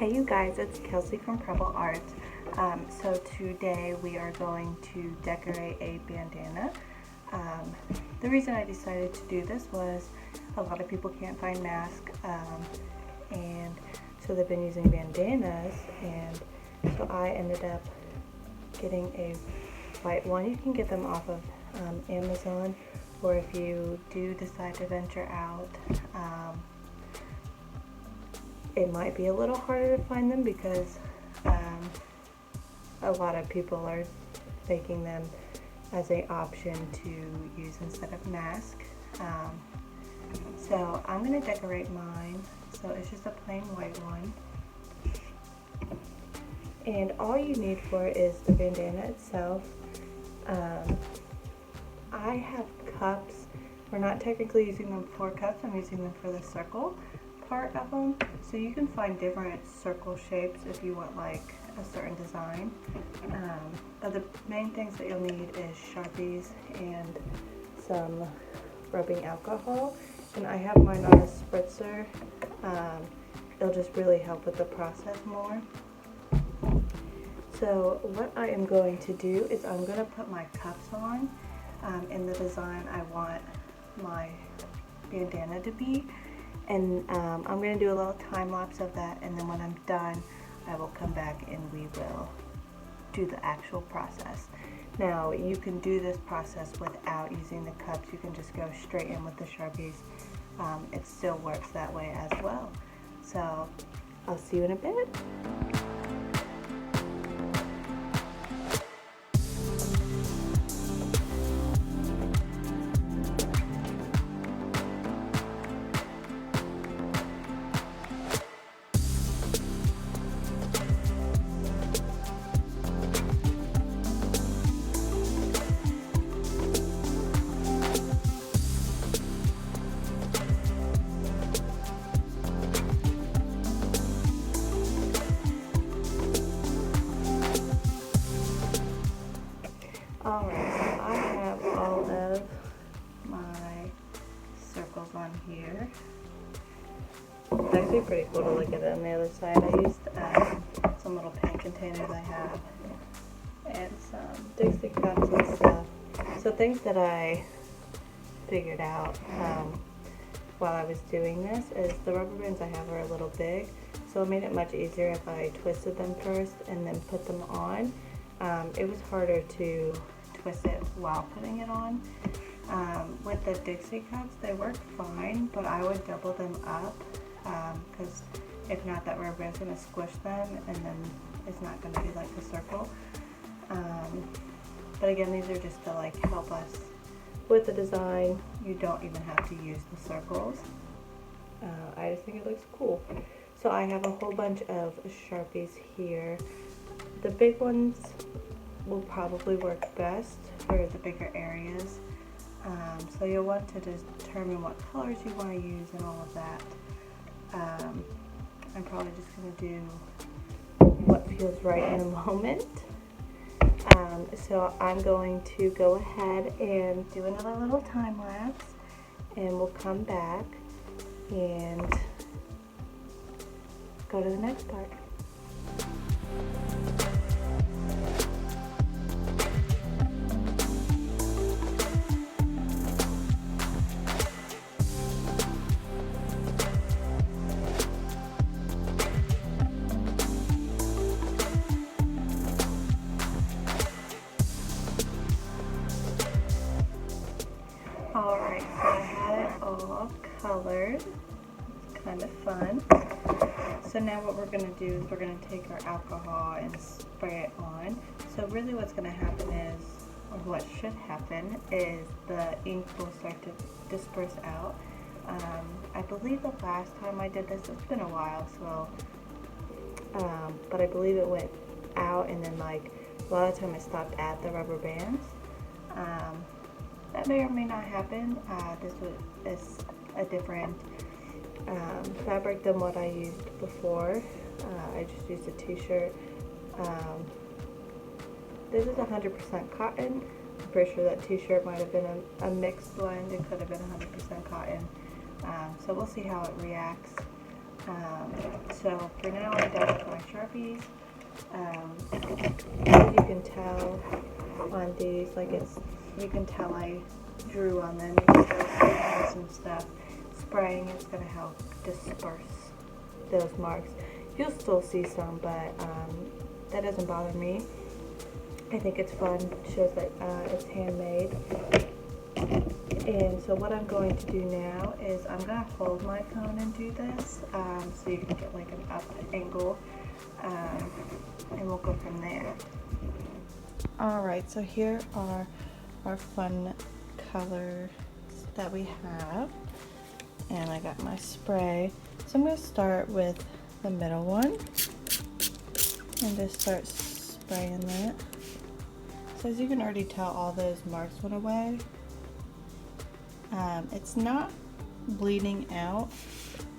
Hey you guys, it's Kelsey from Bandana Art. So today we are going to decorate a bandana. The reason I decided to do this was a lot of people can't find masks, and so they've been using bandanas, and so I ended up getting a white one. You can get them off of Amazon, or if you do decide to venture out, it might be a little harder to find them because a lot of people are making them as an option to use instead of mask. So I'm going to decorate mine. So it's just a plain white one. And all you need for it is the bandana itself. I have cups. We're not technically using them for cups, I'm using them for the circle part of them. So you can find different circle shapes if you want like a certain design. But the main things that you'll need is sharpies and some rubbing alcohol. And I have mine on a spritzer. It'll just really help with the process more. So what I am going to do is I'm going to put my cups on in the design I want my bandana to be. And I'm going to do a little time lapse of that, and then when I'm done I will come back and we will do the actual process. Now you can do this process without using the cups. You can just go straight in with the Sharpies. It still works that way as well. So I'll see you in a bit. Alright, so I have all of my circles on here. It's actually pretty cool to look at it on the other side. I used some little paint containers I have and some Dixie cups and stuff. So things that I figured out while I was doing this is the rubber bands I have are a little big, so it made it much easier if I twisted them first and then put them on. It was harder to twist it while putting it on. With the Dixie cups, they work fine, but I would double them up because if not, that rubber band's going to squish them and then it's not going to be like the circle. But again, these are just to like help us with the design. You don't even have to use the circles. I just think it looks cool. So I have a whole bunch of Sharpies here. The big ones will probably work best for the bigger areas. So you'll want to determine what colors you want to use and all of that. I'm probably just going to do what feels right in a moment. So I'm going to go ahead and do another little time lapse, and we'll come back and go to the next part. Alright, so I had it all colored. It's kind of fun. So now what we're going to do is we're going to take our alcohol and spray it on. So really what's going to happen is, or what should happen, is the ink will start to disperse out. I believe the last time I did this, it's been a while, so, but I believe it went out and then like a lot of the time it stopped at the rubber bands. That may or may not happen. This is a different fabric than what I used before. I just used a t-shirt. This is 100% cotton. I'm pretty sure that t-shirt might have been a mixed blend. It could have been 100% cotton. So we'll see how it reacts. So for now, I'm done with my Sharpies. As you can tell on these, like you can tell I drew on them. You can still see some stuff. Spraying is going to help disperse those marks. You'll still see some, but that doesn't bother me. I think it's fun. It shows that it's handmade. And so what I'm going to do now is I'm going to hold my phone and do this, so you can get like an up angle, and we'll go from there. Alright, so here are our fun colors that we have, and I got my spray. So I'm going to start with the middle one and just start spraying that. So as you can already tell, all those marks went away. It's not bleeding out.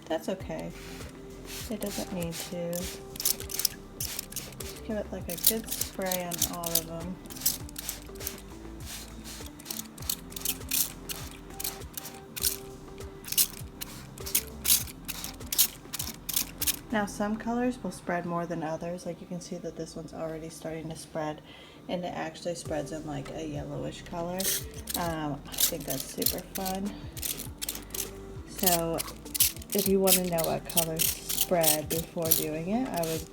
That's okay. It doesn't need to. Just give it like a good spray on all of them. Now some colors will spread more than others. Like you can see that this one's already starting to spread, and it actually spreads in like a yellowish color. I think that's super fun. So if you want to know what colors spread before doing it, I would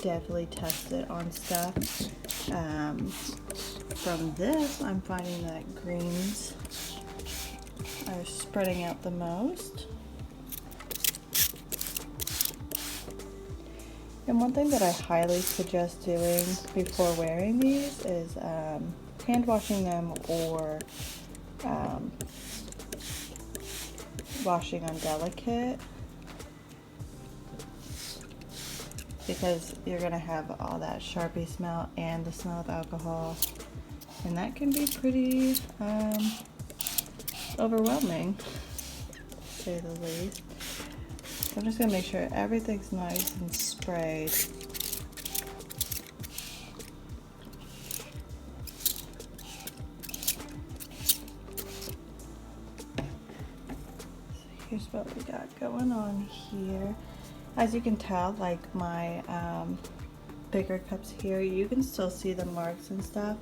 definitely test it on stuff. From this, I'm finding that greens are spreading out the most. And one thing that I highly suggest doing before wearing these is hand washing them, or washing on delicate, because you're going to have all that Sharpie smell and the smell of alcohol, and that can be pretty overwhelming, to say the least. So I'm just going to make sure everything's nice and sprayed. Here's what we got going on here. As you can tell, like my bigger cups here, you can still see the marks and stuff.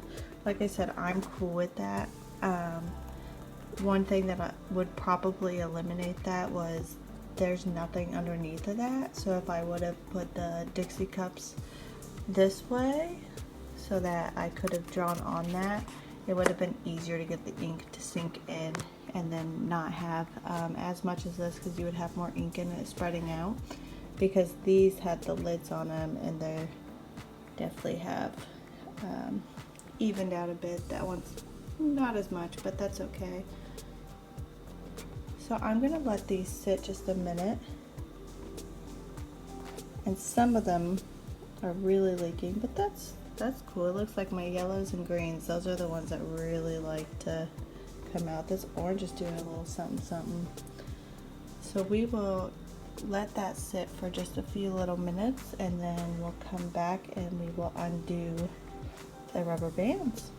Like I said, I'm cool with that. One thing that I would probably eliminate that was there's nothing underneath of that. So if I would have put the Dixie cups this way so that I could have drawn on that, it would have been easier to get the ink to sink in and then not have as much as this, because you would have more ink in it spreading out. Because these had the lids on them, and they definitely have evened out a bit. That one's not as much, but that's okay. So I'm gonna let these sit just a minute, and some of them are really leaking, but that's cool. It looks like my yellows and greens, those are the ones that really like to come out. This orange is doing a little something something. So we will let that sit for just a few little minutes, and then we'll come back and we will undo the rubber bands.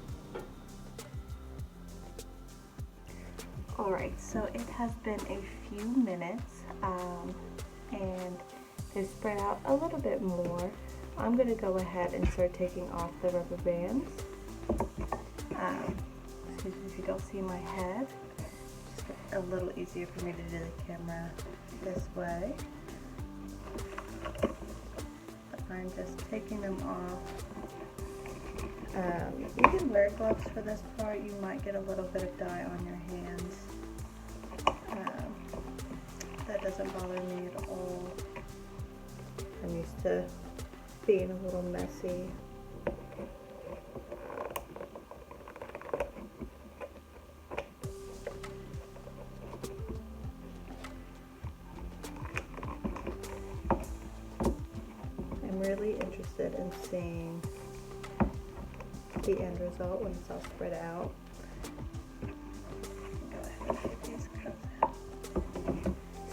Alright, so it has been a few minutes, and they've spread out a little bit more. I'm going to go ahead and start taking off the rubber bands. Excuse me if you don't see my head. Just a little easier for me to do the camera this way. But I'm just taking them off. You can wear gloves for this part. You might get a little bit of dye on your hands. That doesn't bother me at all. I'm used to being a little messy. I'm really interested in seeing the end result when it's all spread out. Go ahead and get these cups out.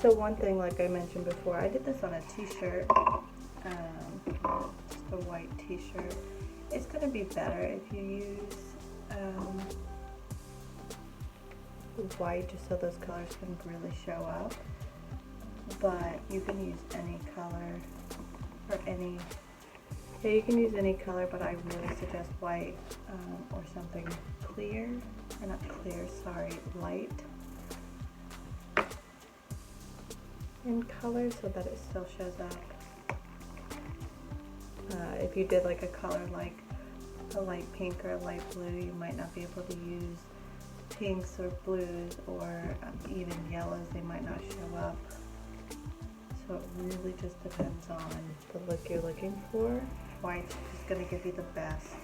So one thing, like I mentioned before, I did this on a t-shirt, just a white t-shirt. It's going to be better if you use white, just so those colors can really show up. but you can use any color or any, yeah, you can use any color, but I really suggest white or something clear, or not clear, sorry, light in color so that it still shows up. If you did like a color like a light pink or a light blue, you might not be able to use pinks or blues or even yellows. They might not show up. So it really just depends on the look you're looking for. White's just going to give you the best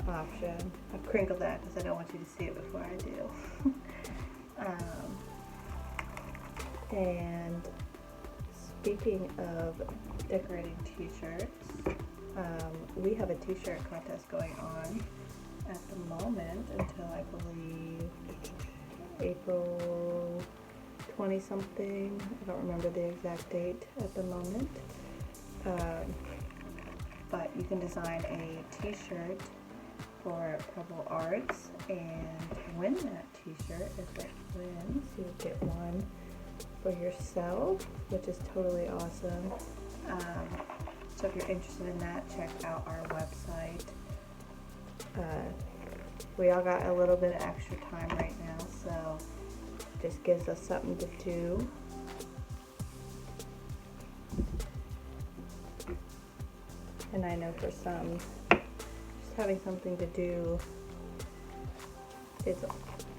option. I've crinkled that because I don't want you to see it before I do. And speaking of decorating t-shirts, we have a t-shirt contest going on at the moment until I believe April 20 something. I don't remember the exact date at the moment. But you can design a t-shirt for Bandana Arts and win that t-shirt. If it wins, you get one for yourself, which is totally awesome. So if you're interested in that, check out our website. We all got a little bit of extra time right now, so it just gives us something to do. And I know for some, just having something to do is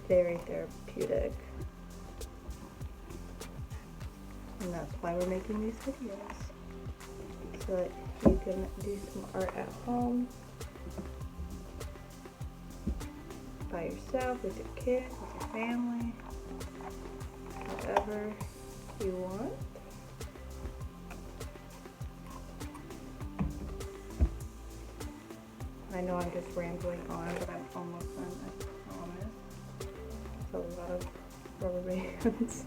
very therapeutic. And that's why we're making these videos, so that you can do some art at home, by yourself, with your kids, with your family, whatever you want. I know I'm just rambling on, but I'm almost done, I promise. It's a lot of rubber bands.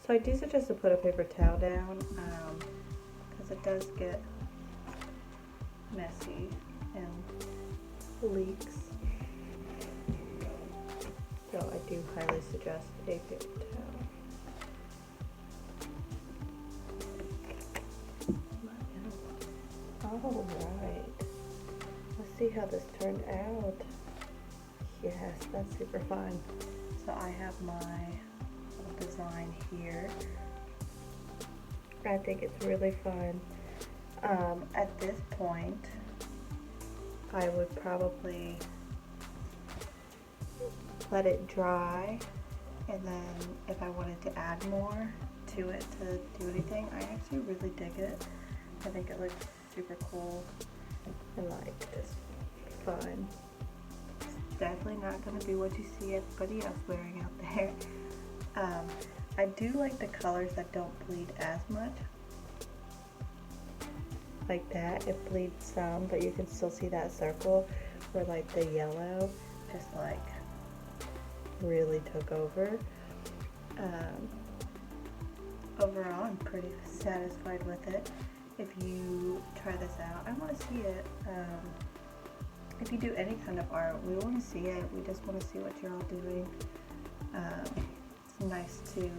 So I do suggest to put a paper towel down because it does get messy and leaks. So I do highly suggest a paper towel. All right, let's see how this turned out. Yes, that's super fun. So I have my little design here. I think it's really fun. At this point, I would probably let it dry, and then if I wanted to add more to it to do anything, I actually really dig it. I think it looks super cool and like just fun. It's definitely not going to be what you see everybody else wearing out there. I do like the colors that don't bleed as much. Like that, it bleeds some, but you can still see that circle where like the yellow just like really took over. Overall, I'm pretty satisfied with it. If you try this out, I want to see it. If you do any kind of art, we want to see it. We just want to see what you're all doing. It's nice to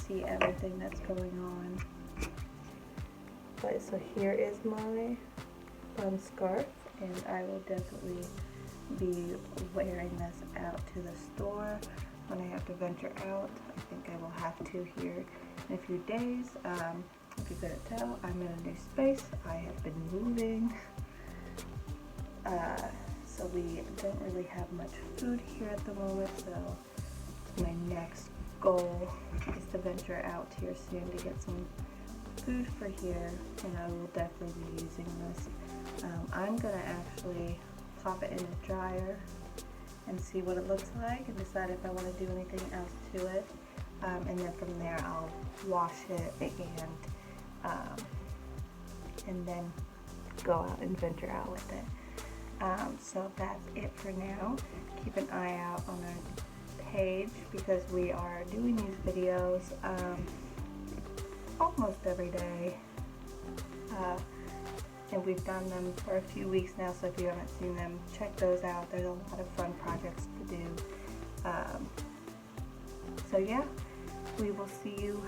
see everything that's going on. But so here is my fun scarf, and I will definitely be wearing this out to the store when I have to venture out. I think I will have to here in a few days. If you couldn't tell, I'm in a new space. I have been moving. So we don't really have much food here at the moment, so my next goal is to venture out here soon to get some food for here, and I will definitely be using this. I'm gonna actually pop it in the dryer and see what it looks like and decide if I want to do anything else to it, and then from there I'll wash it and then go out and venture out with it. So that's it for now. Keep an eye out on our page because we are doing these videos almost every day. And we've done them for a few weeks now, so if you haven't seen them, check those out. There's a lot of fun projects to do. So yeah, we will see you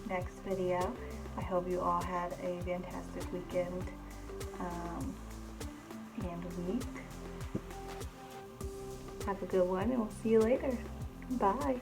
next video. I hope you all had a fantastic weekend and week. Have a good one, and we'll see you later. Bye.